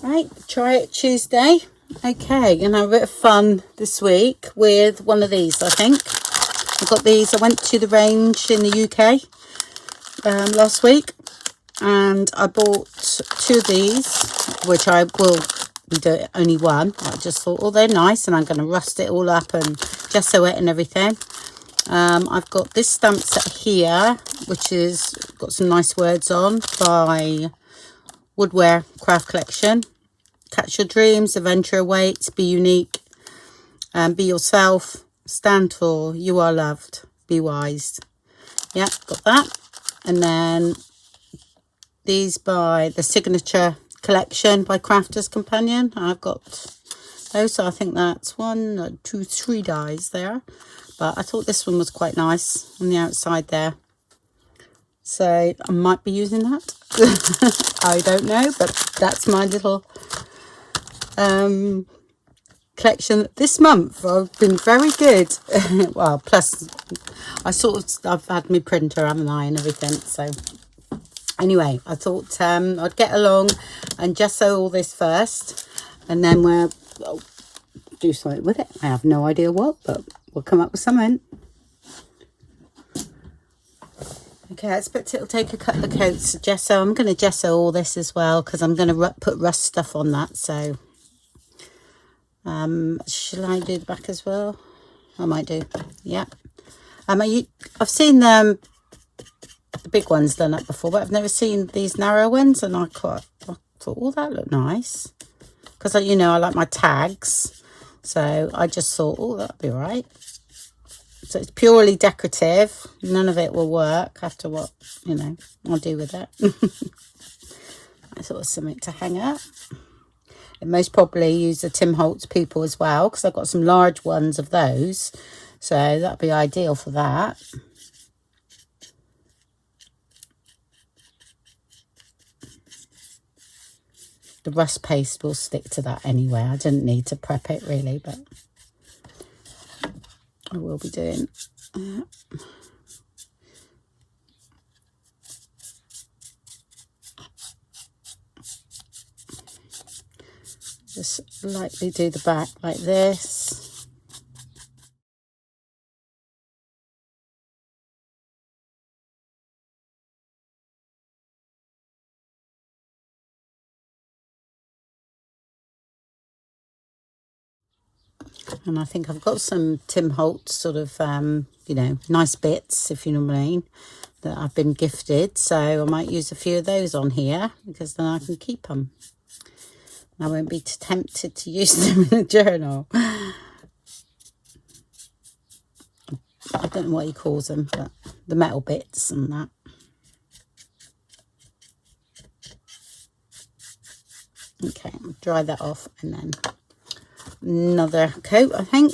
Right, try it Tuesday. Okay, gonna have a bit of fun this week with one of these. I think I got these. I went to the range in the UK last week, and I bought 2 of these, which I will be doing only one. I just thought, oh, they're nice, and I'm going to rust it all up and gesso it and everything. I've got this stamp set here, which is got some nice words on by Woodware Craft Collection. Catch your dreams, adventure awaits, be unique, be yourself, stand tall, you are loved, be wise. Yeah, got that. And then these by the Signature Collection by Crafter's Companion. I've got those, so I think that's 1, 2, 3 dies there. But I thought this one was quite nice on the outside there. So I might be using that. I don't know, but that's my little collection this month. I've been very good. Well, plus I've had my printer, haven't I, and everything. So anyway, I thought I'd get along and gesso all this first, and then we'll do something with it. I have no idea what, but we'll come up with something. Okay, I expect it'll take a couple of coats of gesso. I'm going to gesso all this as well, because I'm going to put rust stuff on that. So shall I do the back as well? I might do. Yeah. I've seen the big ones done up before, but I've never seen these narrow ones, and I thought, oh, that looked nice, because I like my tags, so I just thought, oh, that'd be right. So it's purely decorative. None of it will work after what I'll do with it. I thought it was something to hang up. And most probably use the Tim Holtz people as well, because I've got some large ones of those, so that'd be ideal for that. The rust paste will stick to that anyway. I didn't need to prep it really, but I will be doing that. Just lightly do the back like this. And I think I've got some Tim Holtz sort of, nice bits, if you know what I mean, that I've been gifted. So I might use a few of those on here, because then I can keep them. I won't be tempted to use them in a journal. I don't know what he calls them, but the metal bits and that. Okay, I'll dry that off, and then another coat, I think.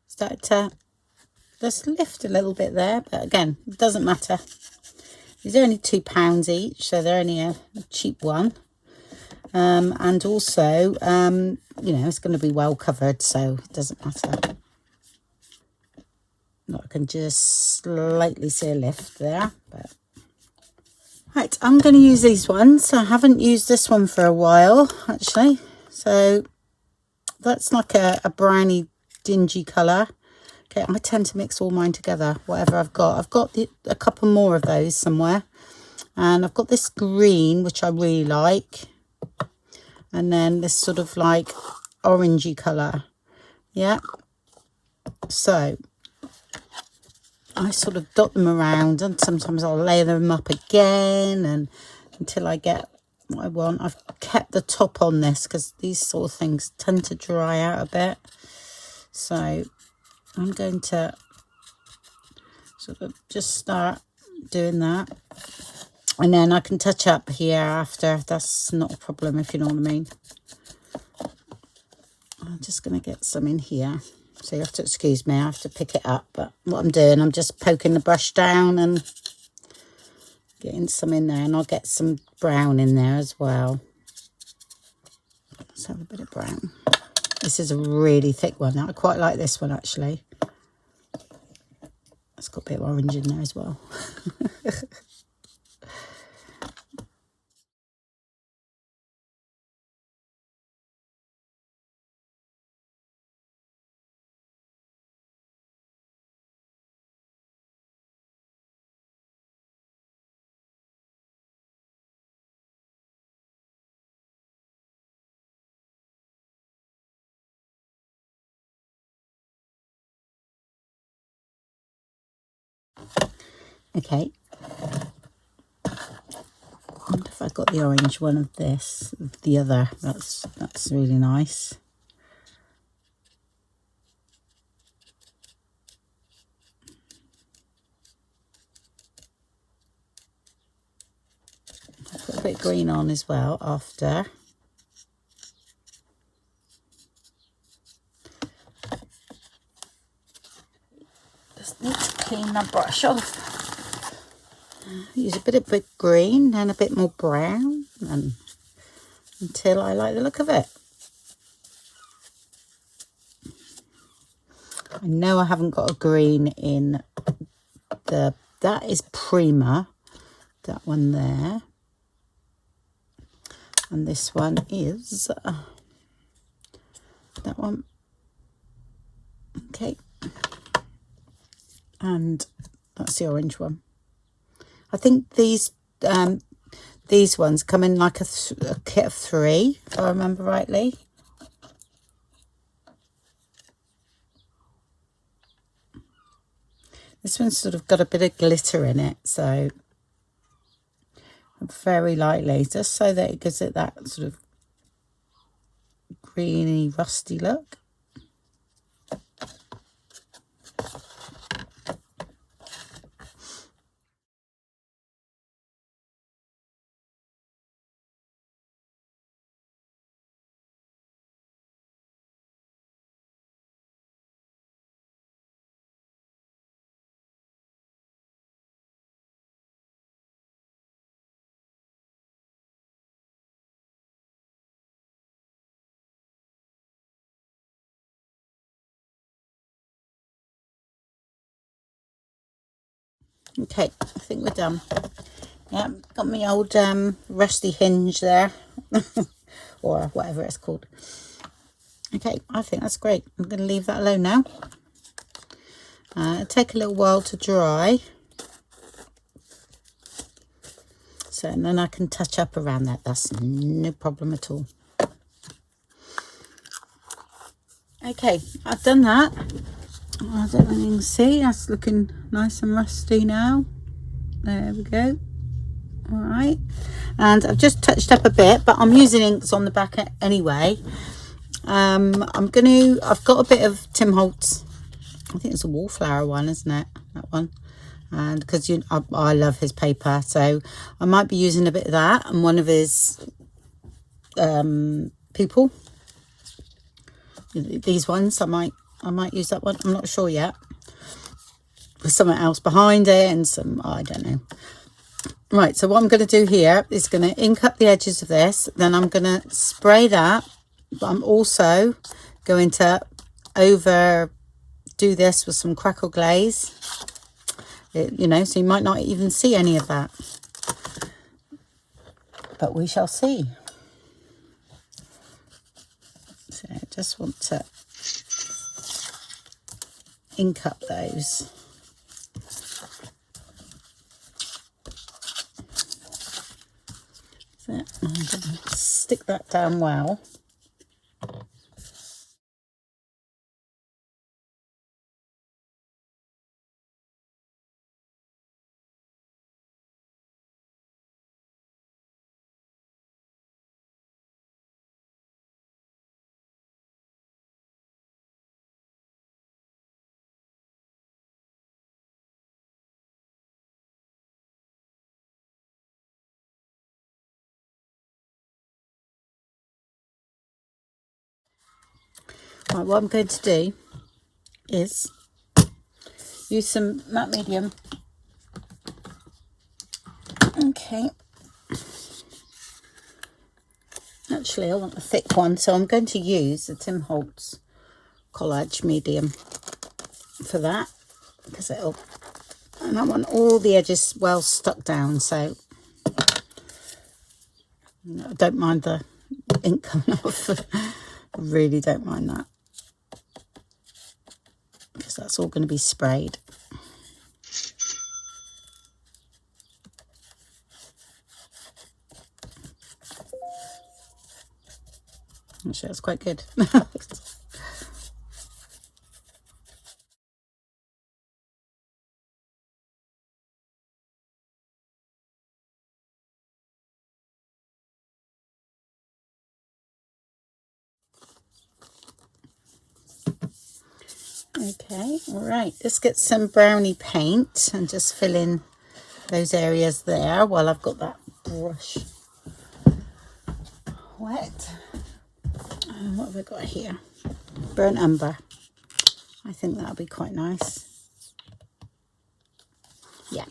Started to just lift a little bit there, but again, it doesn't matter. These are only £2 each, so they're only a cheap one. And also, it's going to be well covered, so it doesn't matter. I can just slightly see a lift there, but right, I'm going to use these ones. I haven't used this one for a while, actually. So that's like a browny, dingy colour. Okay, I tend to mix all mine together, whatever I've got. I've got a couple more of those somewhere. And I've got this green, which I really like. And then this sort of like orangey colour. Yeah. So I sort of dot them around, and sometimes I'll layer them up again, and until I get what I want. I've kept the top on this because these sort of things tend to dry out a bit. So I'm going to sort of just start doing that. And then I can touch up here after. That's not a problem, if you know what I mean. I'm just going to get some in here. So you have to excuse me, I have to pick it up. But what I'm doing, I'm just poking the brush down and getting some in there. And I'll get some brown in there as well. Let's have a bit of brown. This is a really thick one. I quite like this one, actually. It's got a bit of orange in there as well. Okay. I wonder if I got the orange one of this, the other. That's really nice. Put a bit of green on as well after. Just need to clean my brush off. Use a bit of big green and a bit more brown and until I like the look of it. I know I haven't got a green in that is Prima, that one there. And this one is that one. Okay. And that's the orange one. I think these ones come in like a kit of 3, if I remember rightly. This one's sort of got a bit of glitter in it, so very lightly, just so that it gives it that sort of greeny, rusty look. Okay, I think we're done. Yeah, got my old rusty hinge there, or whatever it's called. Okay, I think that's great. I'm going to leave that alone now. It'll take a little while to dry. So, and then I can touch up around that. That's no problem at all. Okay, I've done that. I don't know if you can see, that's looking nice and rusty now. There we go. All right, and I've just touched up a bit, but I'm using inks on the back anyway. I've got a bit of Tim Holtz. I think it's a wallflower one, isn't it? That one. And because I love his paper, so I might be using a bit of that and one of his people. These ones, I might use that one. I'm not sure yet. There's something else behind it and some, I don't know. Right, so what I'm going to do here is going to ink up the edges of this. Then I'm going to spray that. But I'm also going to overdo this with some crackle glaze. You know, so you might not even see any of that. But we shall see. So I just want to ink up those. So I'm going to stick that down well. Right, what I'm going to do is use some matte medium. Okay. Actually, I want a thick one, so I'm going to use the Tim Holtz Collage medium for that, because and I want all the edges well stuck down, so I don't mind the ink coming off. I really don't mind that, because that's all going to be sprayed. Actually, that's quite good. Okay, all right, let's get some brownie paint and just fill in those areas there while I've got that brush wet. What have I got here? Burnt umber. I think that'll be quite nice. Yeah.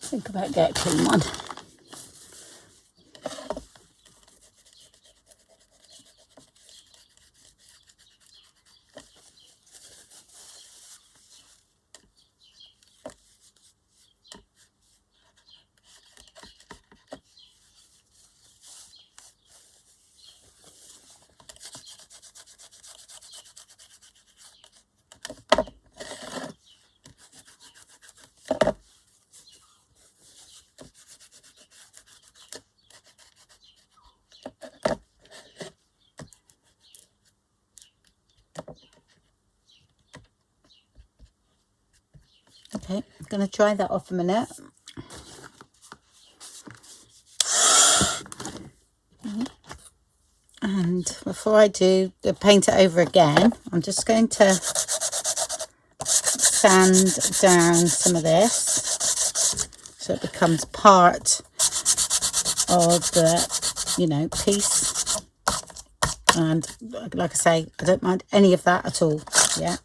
Think about getting a clean one. Okay, I'm going to dry that off a minute. And before I do paint it over again, I'm just going to sand down some of this so it becomes part of the, you know, piece. And like I say, I don't mind any of that at all. Yeah.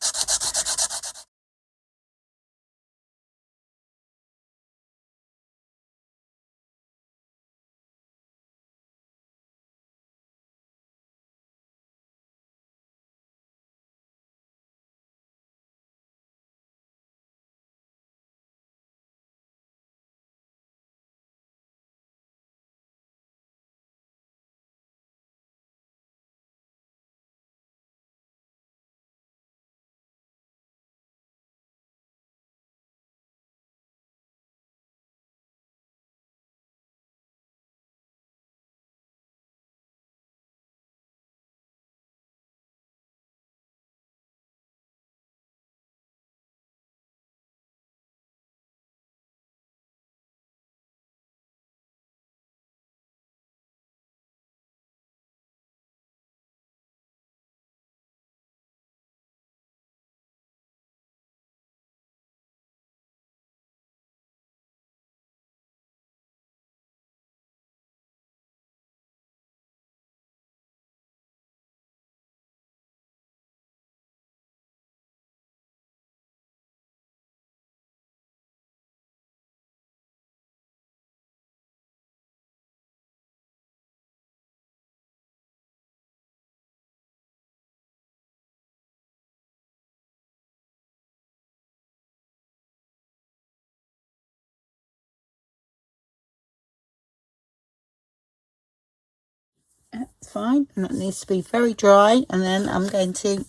It's fine, and it needs to be very dry. And then I'm going to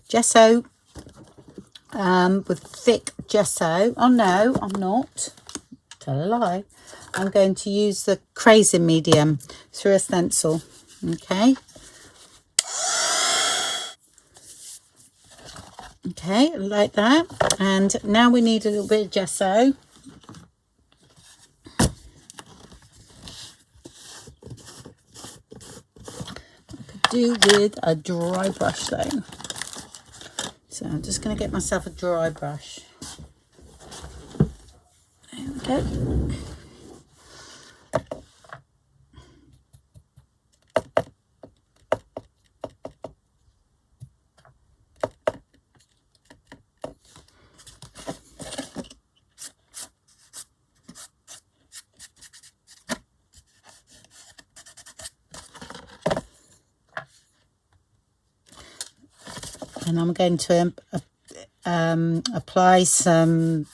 gesso with thick gesso. Oh no, I'm not. tell a lie. I'm going to use the Crayon medium through a stencil. Okay. Okay, like that. And now we need a little bit of gesso. Do with a dry brush though, so I'm just going to get myself a dry brush. There we go. And I'm going to apply some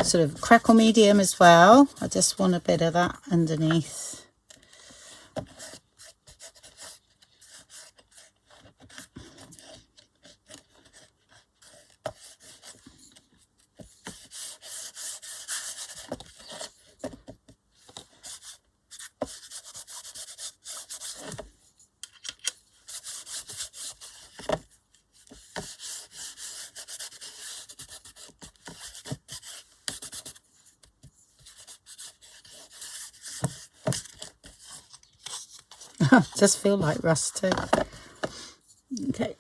sort of crackle medium as well. I just want a bit of that underneath. Just feel like rust too. Okay.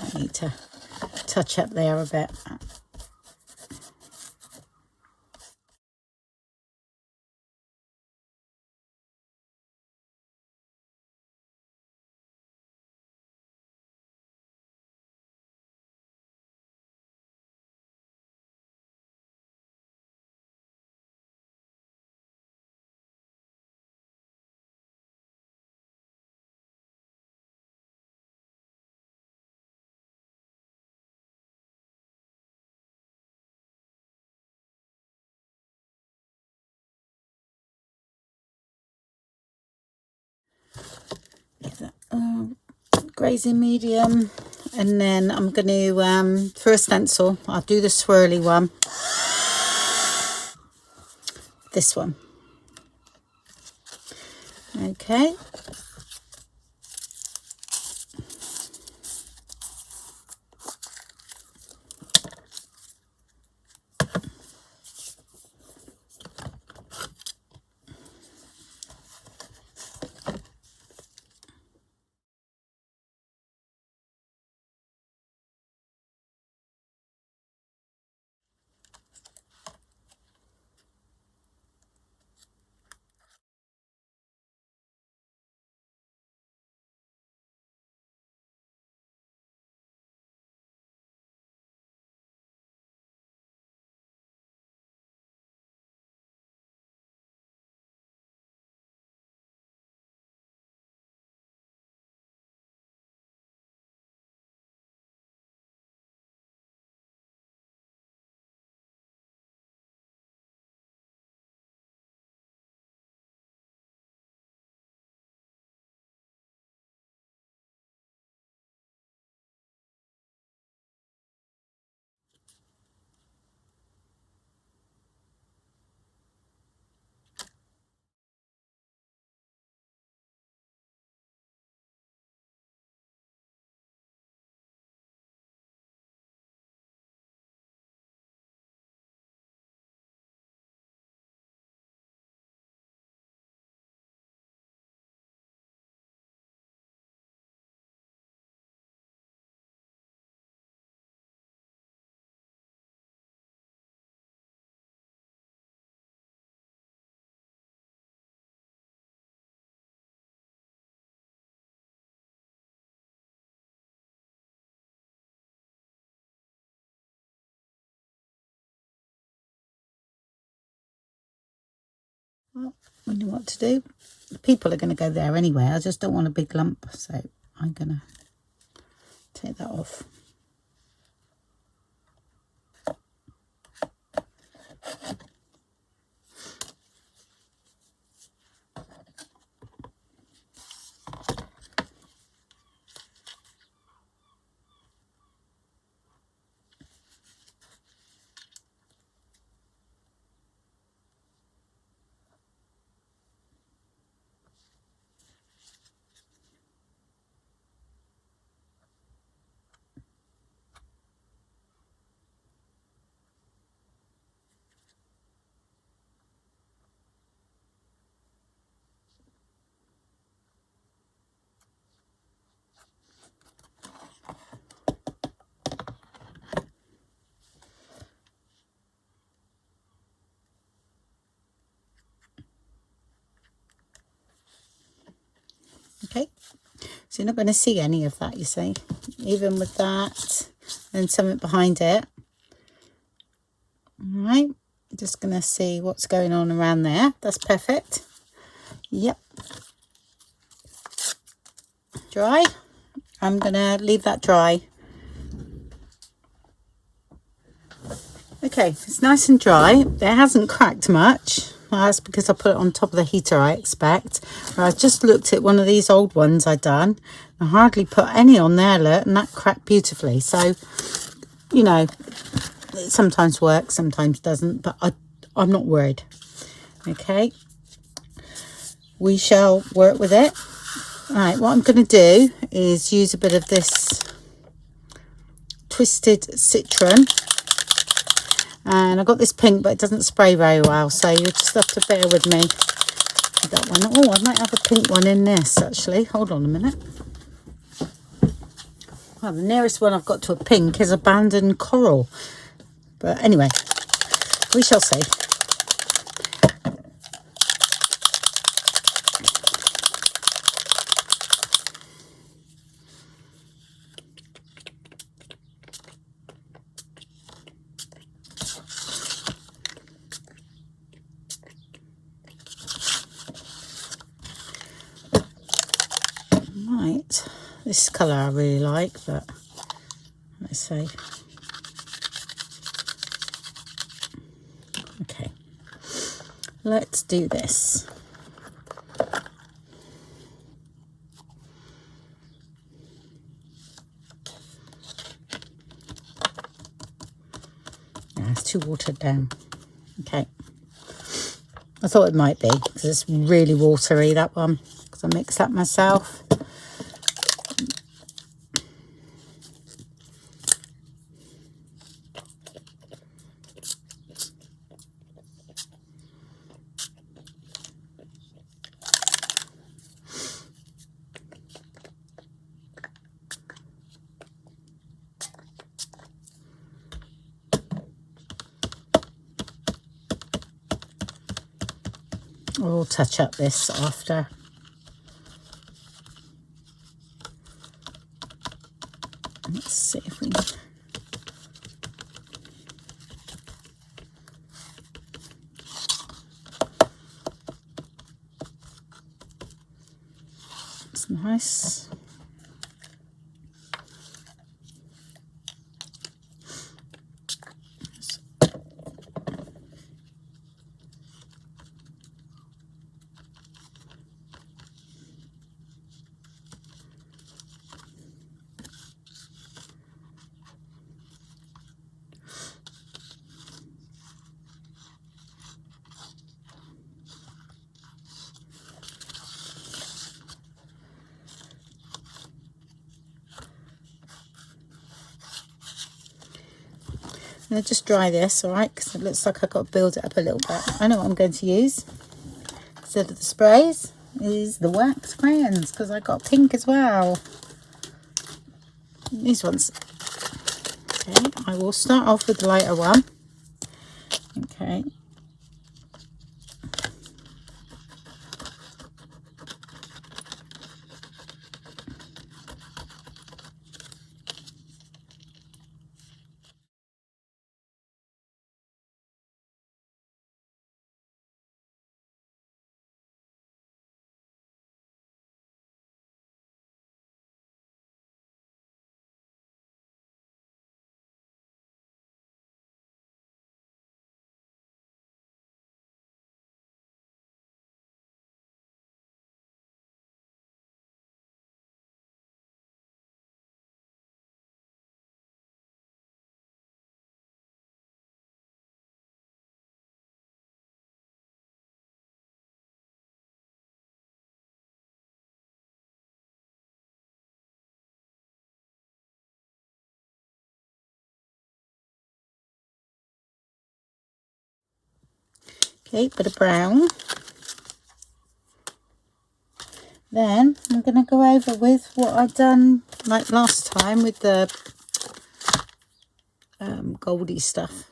I need to touch up there a bit. Grazing medium, and then I'm going to for a stencil I'll do the swirly one, this one. Okay, well, I know what to do. People are going to go there anyway. I just don't want a big lump, so I'm going to take that off. Okay, so you're not going to see any of that, you see, even with that and something behind it. All right, just going to see what's going on around there. That's perfect. Yep. Dry. I'm going to leave that dry. Okay, it's nice and dry. It hasn't cracked much. Well, that's because I put it on top of the heater, I expect. I just looked at one of these old ones I'd done. I hardly put any on there, look, and that cracked beautifully. So, you know, it sometimes works, sometimes doesn't, but I'm not worried. Okay, we shall work with it. All right, what I'm going to do is use a bit of this Twisted Citron. And I got this pink, but it doesn't spray very well, so you just have to bear with me with that one. Oh, I might have a pink one in this, actually. Hold on a minute. Well, the nearest one I've got to a pink is Abandoned Coral. But anyway, we shall see. Right, this colour I really like, but let's see. Okay, let's do this. Yeah, it's too watered down. Okay, I thought it might be because it's really watery, that one, because I mixed that myself. We'll touch up this after. Let's see if we can. It's nice. I'm going to just dry this, all right, because it looks like I've got to build it up a little bit. I know what I'm going to use instead of the sprays is the wax crayons, because I got pink as well. These ones. Okay, I will start off with the lighter one. Okay. Okay, bit of brown. Then I'm going to go over with what I've done like last time with the goldy stuff,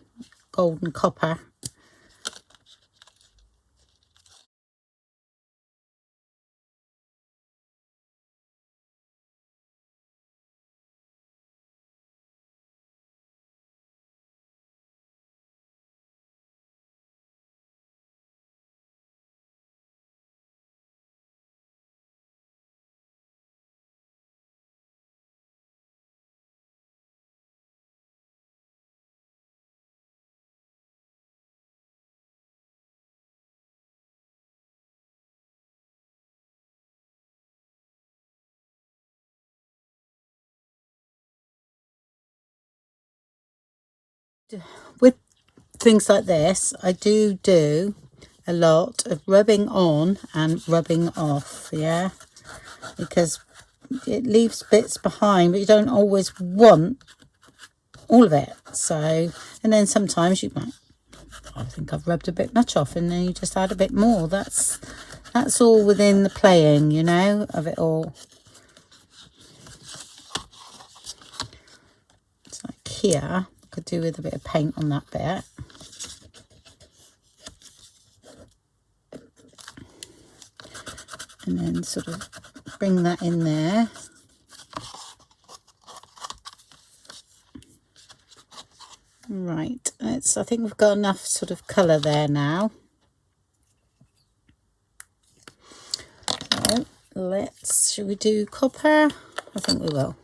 gold and copper. With things like this, I do a lot of rubbing on and rubbing off, yeah, because it leaves bits behind, but you don't always want all of it. So, and then sometimes you might, I think I've rubbed a bit much off, and then you just add a bit more. That's all within the playing, you know, of it all. It's like here, I could do with a bit of paint on that bit. And then sort of bring that in there. Right, I think we've got enough sort of colour there now. So should we do copper? I think we will.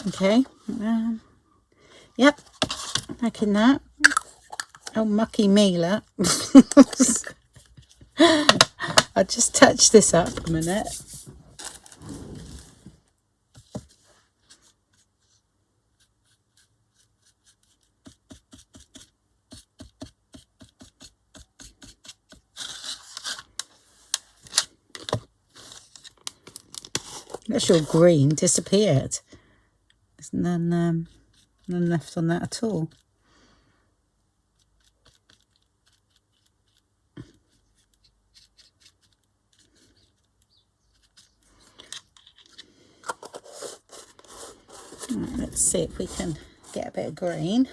Okay. Yep. Making that. Oh, mucky me, look. I'll just touch this up a minute. That's your green disappeared. There's none left on that at all. Right, let's see if we can get a bit of green,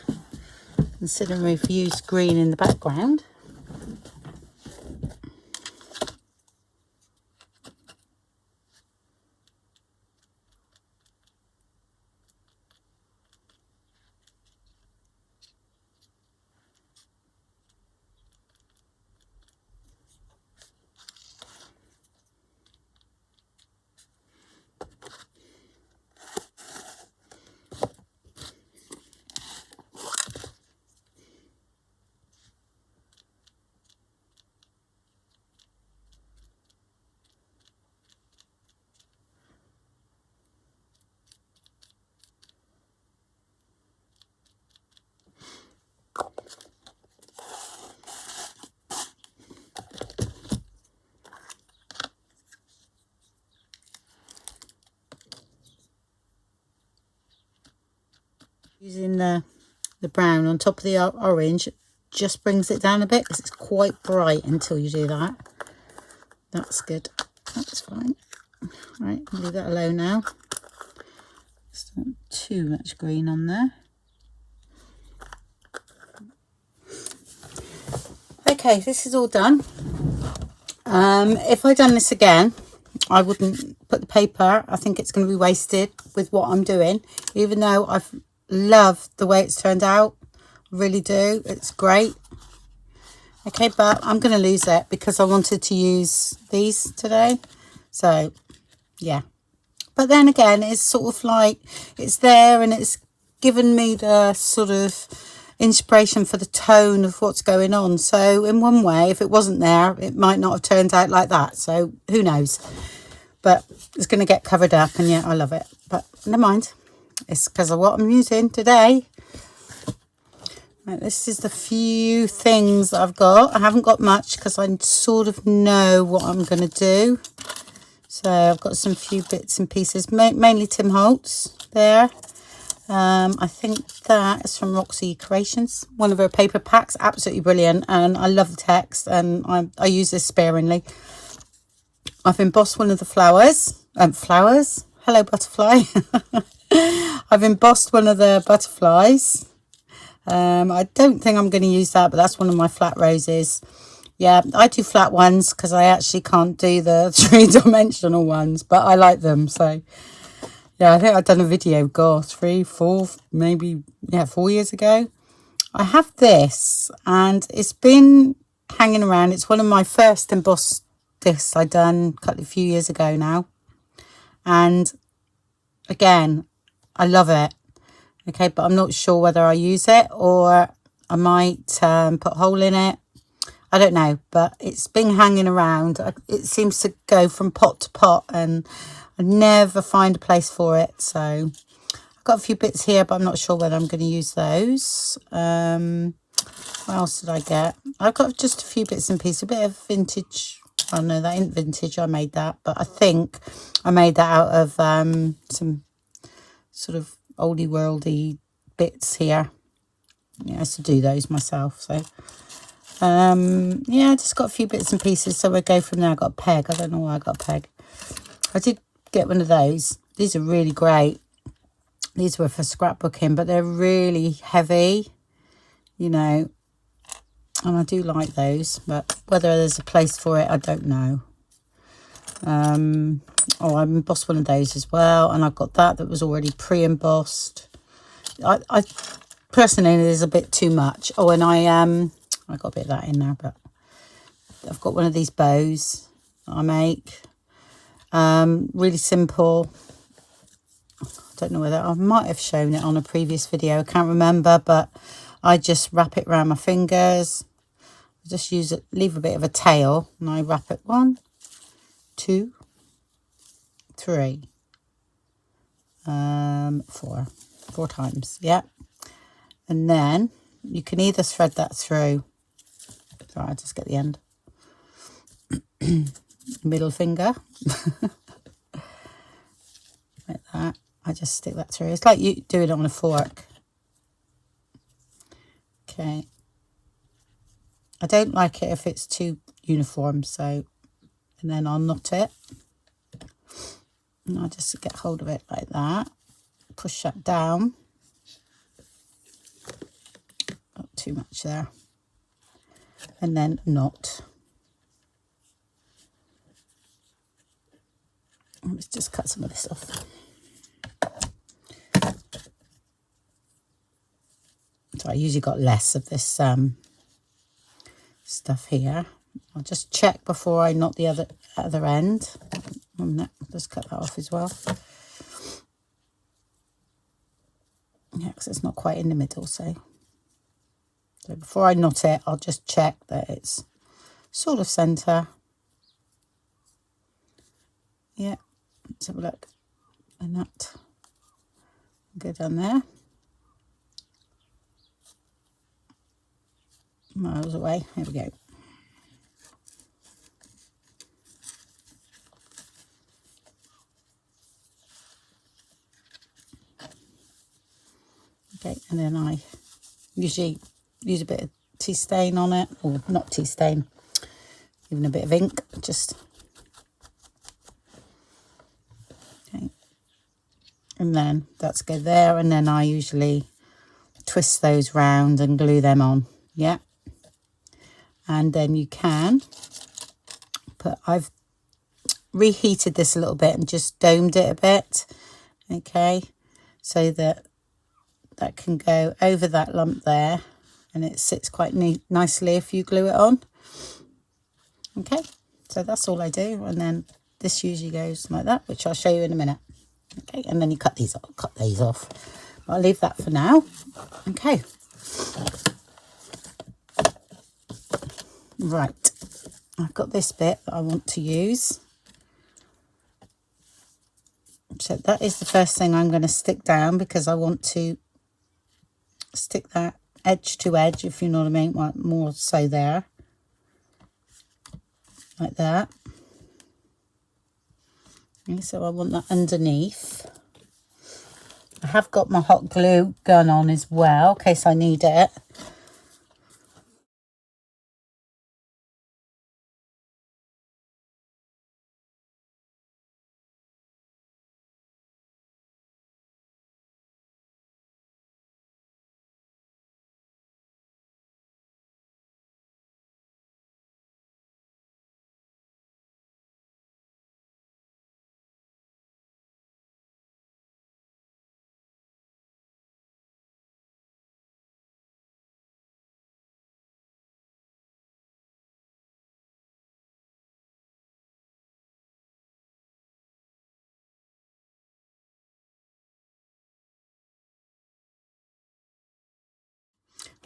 considering we've used green in the background. Using the brown on top of the orange just brings it down a bit because it's quite bright until you do that. That's good. That's fine. Right, leave that alone now. Just not too much green on there. Okay, this is all done. If I'd done this again, I wouldn't put the paper. I think it's going to be wasted with what I'm doing, even though I've loved the way it's turned out. I really do. It's great. Okay, but I'm going to lose it because I wanted to use these today. So, yeah. But then again, it's sort of like it's there and it's given me the sort of inspiration for the tone of what's going on. So in one way, if it wasn't there, it might not have turned out like that. So who knows? But it's going to get covered up, and yeah, I love it. But never mind. It's because of what I'm using today. Right, this is the few things that I've got. I haven't got much because I sort of know what I'm going to do. So I've got some few bits and pieces, mainly Tim Holtz there. I think that is from Roxy Creations, one of her paper packs. Absolutely brilliant, and I love the text, and I use this sparingly. I've embossed one of the flowers. Hello, butterfly. I've embossed one of the butterflies. I don't think I'm going to use that, but that's one of my flat roses. Yeah, I do flat ones because I actually can't do the three-dimensional ones, but I like them. So, yeah, I think I've done a video, gosh, 3, 4, maybe, yeah, 4 years ago. I have this, and it's been hanging around. It's one of my first embossed discs I done a few years ago now. And, again, I love it. Okay, but I'm not sure whether I use it or I might put a hole in it. I don't know, but it's been hanging around. It seems to go from pot to pot, and I never find a place for it. So I've got a few bits here, but I'm not sure whether I'm going to use those. What else did I get? I've got just a few bits and pieces, a bit of vintage. Oh no, that ain't vintage. I made that, but I think I made that out of some sort of oldie worldy bits here. Yeah, I used to do those myself, so. Yeah, I just got a few bits and pieces, so we'll go from there. I got a peg. I don't know why I got a peg. I did get one of those. These are really great. These were for scrapbooking, but they're really heavy, you know, and I do like those, but whether there's a place for it, I don't know. Oh, I embossed one of those as well, and I've got that was already pre-embossed. I personally, there's a bit too much. Oh, and I got a bit of that in there, but I've got one of these bows that I make. Really simple. I don't know whether I might have shown it on a previous video. I can't remember, but I just wrap it around my fingers. I just use it, leave a bit of a tail, and I wrap it 1, 2, 3, 4 times. Yeah, and then you can either thread that through. Sorry, I just get the end. Middle finger. Like that. I just stick that through. It's like you do it on a fork. Okay. I don't like it if it's too uniform, so, and then I'll knot it. And I'll just get hold of it like that. Push that down. Not too much there. And then knot. Let's just cut some of this off. So I usually got less of this stuff here. I'll just check before I knot the other end. I'll just cut that off as well. Yeah, because it's not quite in the middle, so before I knot it, I'll just check that it's sort of centre. Yeah, let's have a look. And that, go down there. Miles away. Here we go. Okay, and then I usually use a bit of tea stain on it, or not tea stain, even a bit of ink, just. Okay, and then that's go there, and then I usually twist those round and glue them on. Yeah, and then you can put, I've reheated this a little bit and just domed it a bit, okay, so that that can go over that lump there, and it sits quite nicely if you glue it on. Okay, so that's all I do, and then this usually goes like that, which I'll show you in a minute. Okay, and then you cut these off. I'll leave that for now. Okay, right, I've got this bit that I want to use. So that is the first thing I'm going to stick down, because I want to stick that edge to edge, if you know what I mean, more so there, like that. Okay, so I want that underneath. I have got my hot glue gun on as well, in case I need it.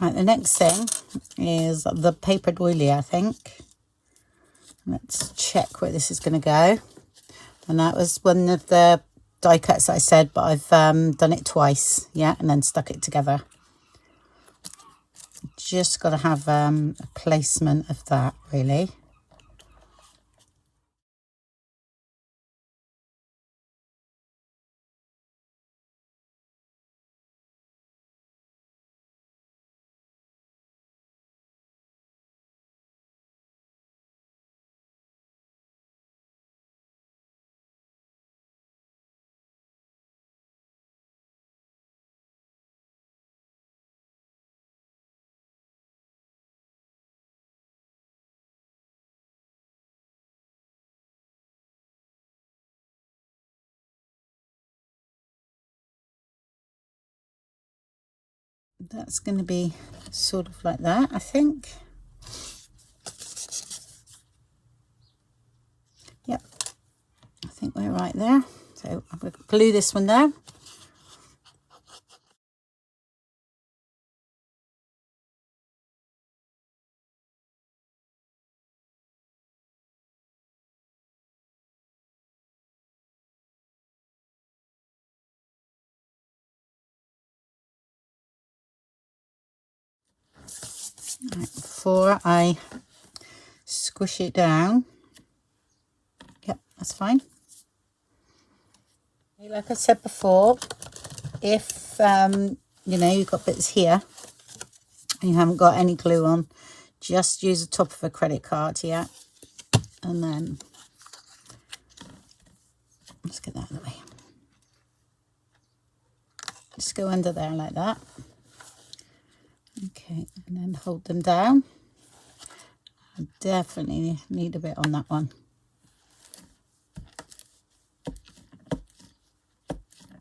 Right, the next thing is the paper doily, I think. Let's check where this is going to go. And that was one of the die cuts that I said, but I've done it twice, yeah, and then stuck it together. Just got to have a placement of that, really. That's going to be sort of like that, I think. Yep, I think we're right there. So I'm going to glue this one down. Right, before I squish it down. Yep, that's fine. Like I said before, if you know, you've got bits here and you haven't got any glue on, just use the top of a credit card here, and then let's get that out of the way. Just go under there like that. Okay, and then hold them down. I definitely need a bit on that one.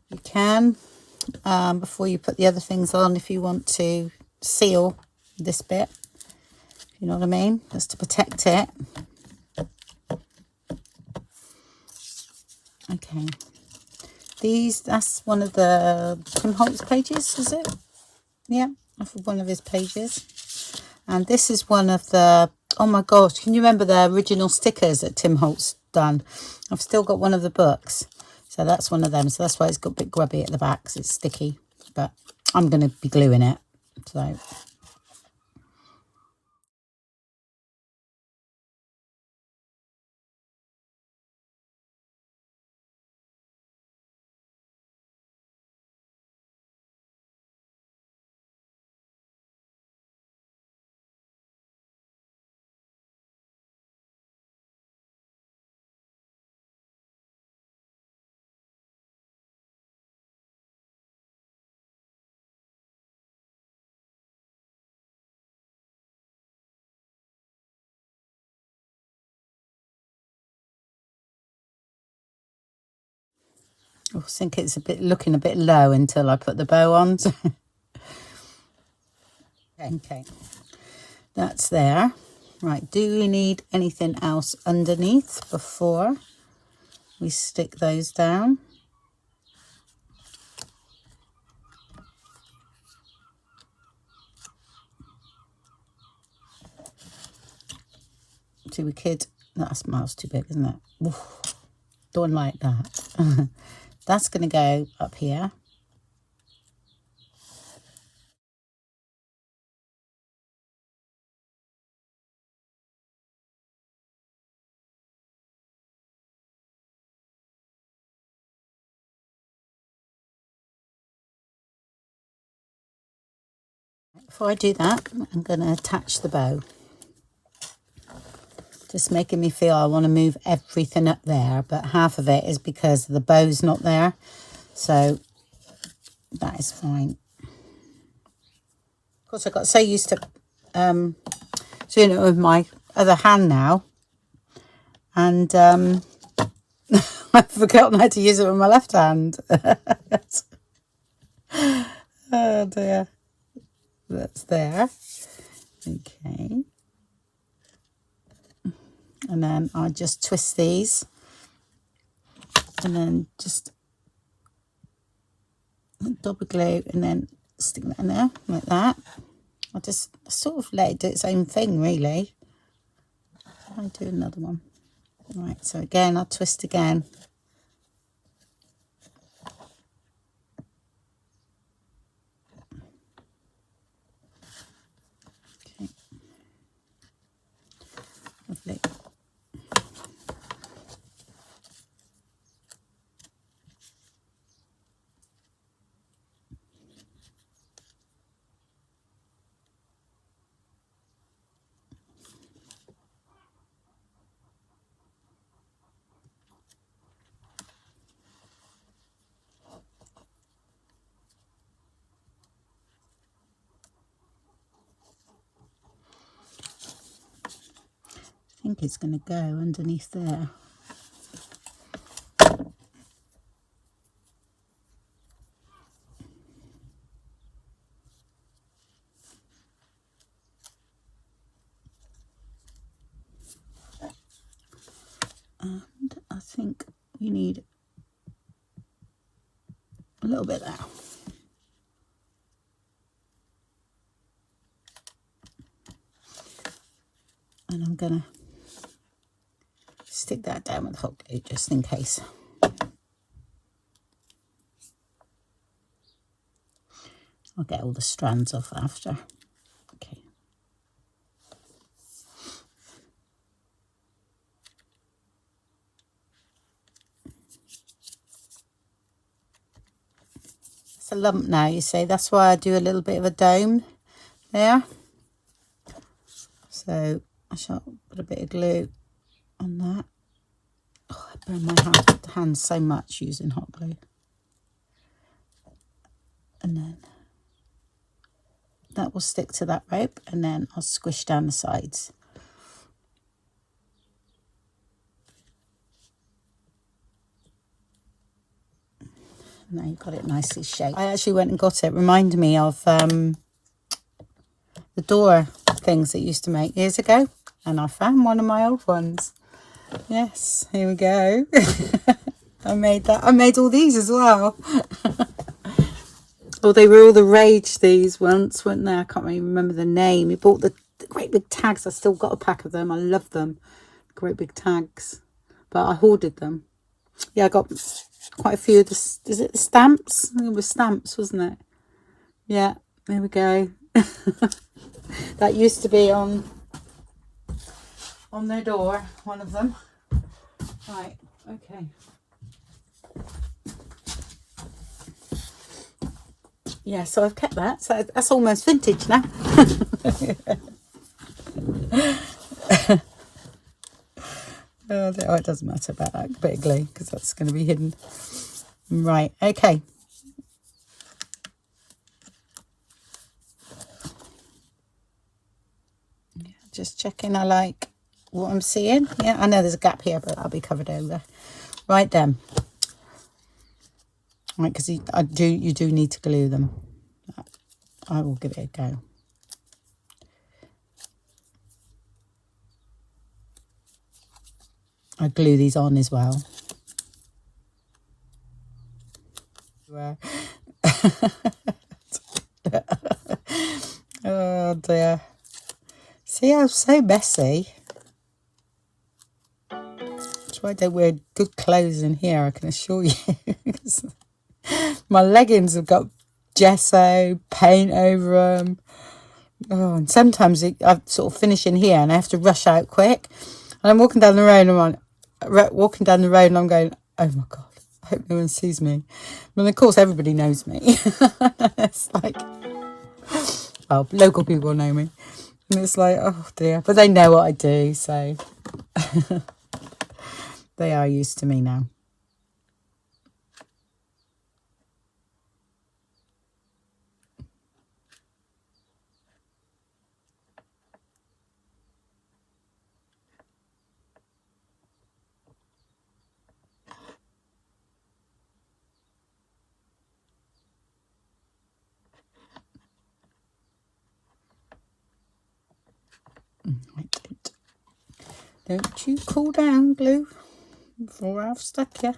You can, before you put the other things on, if you want to seal this bit, you know what I mean, just to protect it. Okay, that's one of the Tim Holtz pages, is it? Yeah, off of one of his pages. And this is one of the, oh my gosh, can you remember the original stickers that Tim Holtz done? I've still got one of the books, so that's one of them. So that's why it's got a bit grubby at the back, 'cause it's sticky, but I'm going to be gluing it, so I think it's looking a bit low until I put the bow on. Okay, that's there. Right, do we need anything else underneath before we stick those down? See, we could, that's miles too big, isn't it? Oof, don't like that. That's going to go up here. Before I do that, I'm going to attach the bow. Just making me feel I want to move everything up there, but half of it is because the bow's not there. So that is fine. Of course, I got so used to doing it with my other hand now. And I've forgotten how to use it with my left hand. Oh dear. That's there. Okay. And then I just twist these and then just double glue and then stick that in there like that. I just sort of let it do its own thing, really. I'll do another one. Right, so again, I'll twist again. Okay. Lovely. I think it's going to go underneath there. And I think we need a little bit there. And I'm going to stick that down with hot glue just in case. I'll get all the strands off after. Okay. It's a lump now, you see. That's why I do a little bit of a dome there. So I shall put a bit of glue on that. Oh, I burn my hands so much using hot glue. And then that will stick to that rope, and then I'll squish down the sides. Now you've got it nicely shaped. I actually went and got it. Reminded me of the door things that used to make years ago, and I found one of my old ones. Yes, here we go. I made that. I made all these as well. Oh, they were all the rage, these once, weren't they? I can't really remember the name. We bought the great big tags. I still got a pack of them. I love them. Great big tags. But I hoarded them. Yeah, I got quite a few of the, is it the stamps? I think it was stamps, wasn't it? Yeah, there we go. That used to be on their door, one of them. Right, okay. Yeah, so I've kept that. So that's almost vintage now. Oh, it doesn't matter about that bit of glue because that's going to be hidden. Right, okay. Just checking I like what I'm seeing. Yeah, I know there's a gap here, but I'll be covered over. Right then. Right, because you do need to glue them. I will give it a go. I glue these on as well. Oh dear. See, I'm so messy. That's why I don't wear good clothes in here, I can assure you. My leggings have got gesso, paint over them. Oh, and sometimes I sort of finish in here and I have to rush out quick. And I'm walking down the road and I'm going, oh my God, I hope no one sees me. And of course, everybody knows me. It's like, well, local people know me. And it's like, oh dear. But they know what I do, so they are used to me now. Don't you cool down, glue, before I've stuck you.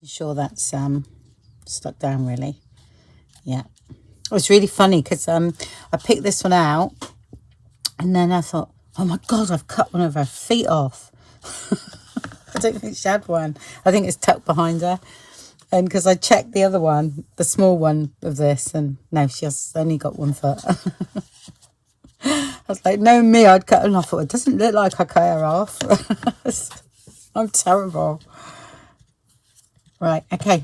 You sure that's stuck down really? Yeah. It was really funny because I picked this one out and then I thought, oh my God, I've cut one of her feet off. I don't think she had one. I think it's tucked behind her. And because I checked the other one, the small one of this, and no, she has only got one foot. I was like, no, me, I'd cut her off. It doesn't look like I cut her off. I'm terrible. Right, okay.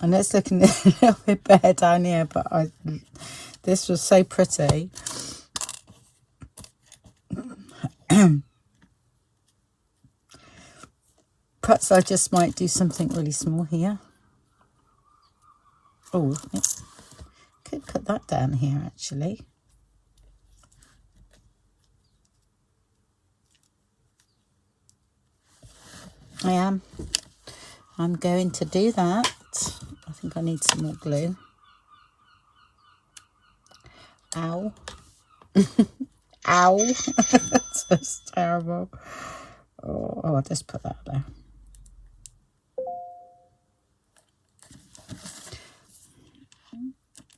And it's looking a little bit bare down here, but this was so pretty. Perhaps I just might do something really small here. Oh, could cut that down here actually. I'm going to do that. I think I need some more glue. Ow. Ow. That's terrible. Oh, I'll just put that there.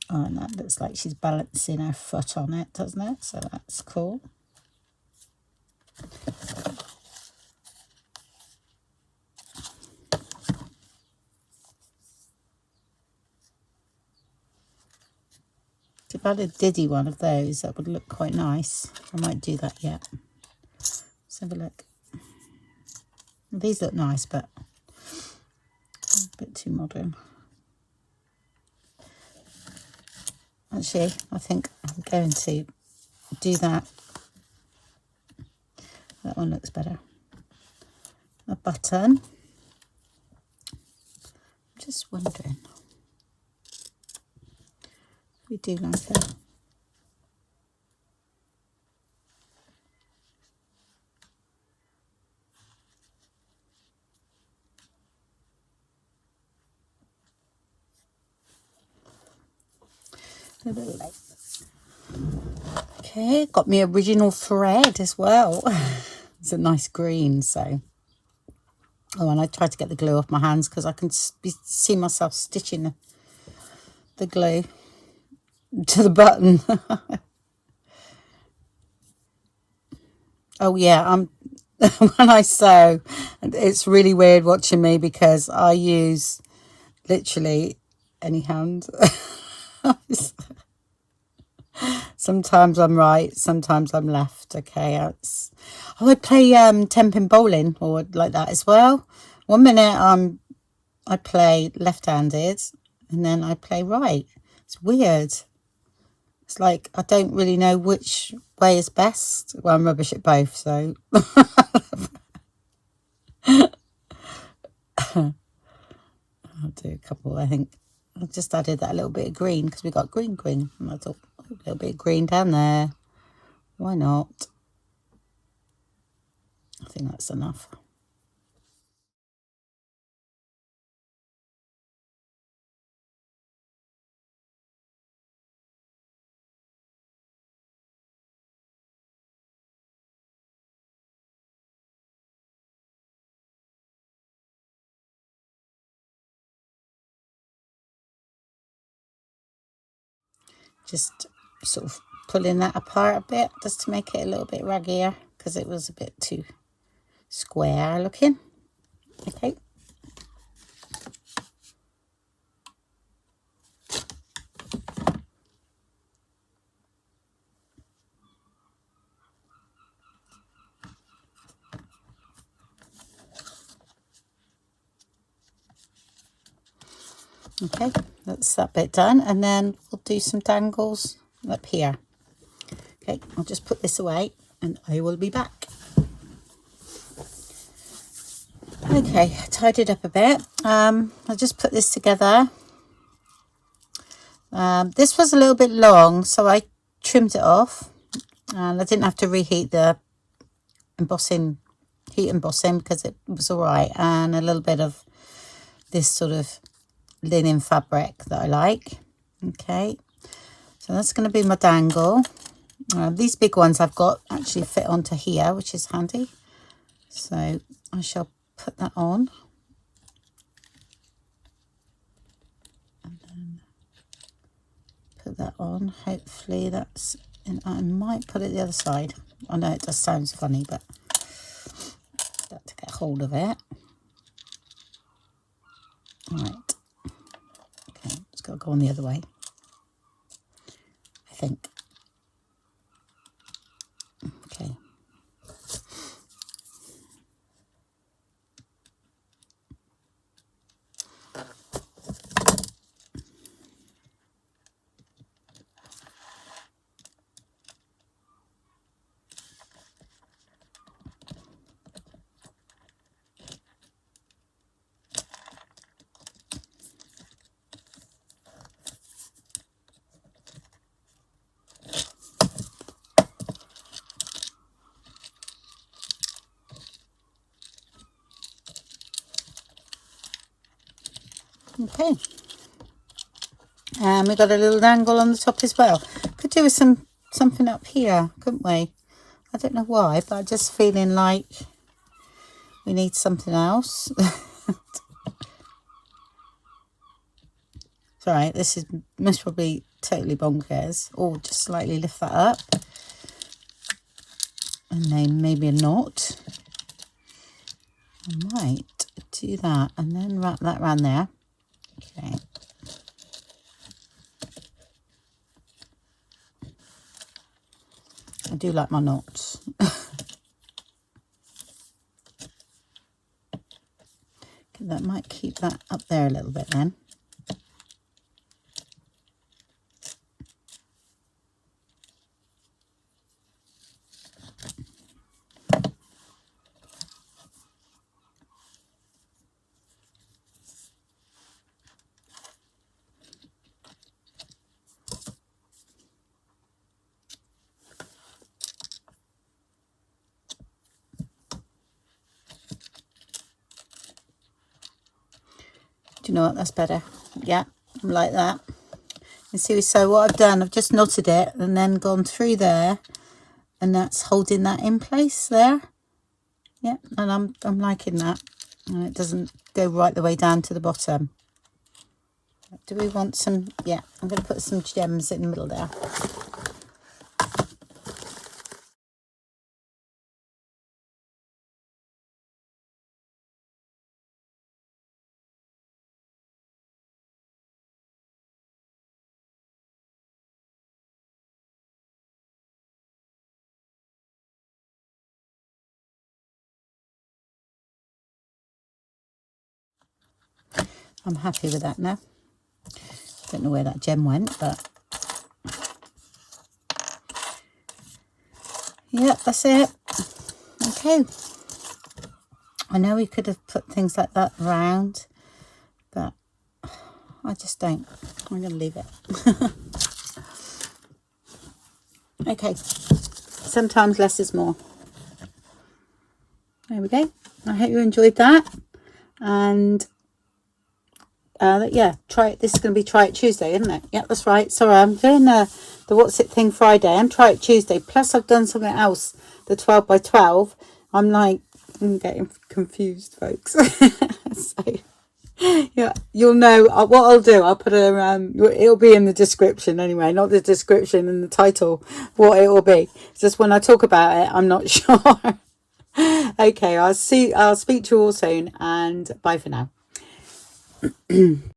Oh, and that looks like she's balancing her foot on it, doesn't it? So that's cool. If I had a diddy one of those, that would look quite nice. I might do that yet. Let's have a look. These look nice, but a bit too modern. Actually, I think I'm going to do that. That one looks better. A button. I'm just wondering. We do like that. A little late. Okay, got me original thread as well. It's a nice green, so. Oh, and I tried to get the glue off my hands because I can see myself stitching the glue to the button. Oh yeah, when I sew, it's really weird watching me because I use literally any hand. Sometimes I'm right, sometimes I'm left. Okay, I play 10-pin bowling or like that as well. One minute I play left-handed, and then I play right. It's weird. It's like I don't really know which way is best. Well, I'm rubbish at both, so I'll do a couple. I think I just added that little bit of green because we got green, and I thought, oh, a little bit of green down there. Why not? I think that's enough. Just sort of pulling that apart a bit just to make it a little bit raggier because it was a bit too square looking. Okay. Okay, that's that bit done, and then we'll do some dangles up here. Okay, I'll just put this away and I will be back. Okay, tidied up a bit. I just put this together. This was a little bit long, so I trimmed it off, and I didn't have to reheat the heat embossing because it was all right, and a little bit of this sort of linen fabric that I like. Okay, so that's going to be my dangle. These big ones I've got actually fit onto here, which is handy. So I shall put that on. And then put that on. Hopefully that's... And I might put it the other side. I know it just sounds funny, but I've got to get hold of it. Right. Okay, it's got to go on the other way, I think. Okay. Okay. And we got a little dangle on the top as well. Could do with something up here, couldn't we? I don't know why, but I'm just feeling like we need something else. It's all right, this is most probably totally bonkers. Or just slightly lift that up. And then maybe not. I might do that and then wrap that around there. Okay. I do like my knots. That might keep that up there a little bit then. Do you know what? That's better. Yeah, like that. You see, so what I've done, I've just knotted it and then gone through there, and that's holding that in place there. Yeah, and I'm liking that. And it doesn't go right the way down to the bottom. Do we want some? Yeah, I'm going to put some gems in the middle there. I'm happy with that now. Don't know where that gem went, but yeah, that's it. Okay. I know we could have put things like that around, but I just don't. I'm going to leave it. Okay. Sometimes less is more. There we go. I hope you enjoyed that. And yeah, try it. This is going to be Try It Tuesday, isn't it? Yeah, that's right. Sorry, I'm doing the What's It thing Friday and Try It Tuesday. Plus, I've done something else, the 12 by 12. I'm getting confused, folks. So, yeah, you'll know what I'll do. I'll put it'll be in the description anyway, not the description and the title, what it will be. It's just when I talk about it, I'm not sure. Okay, I'll speak to you all soon, and bye for now.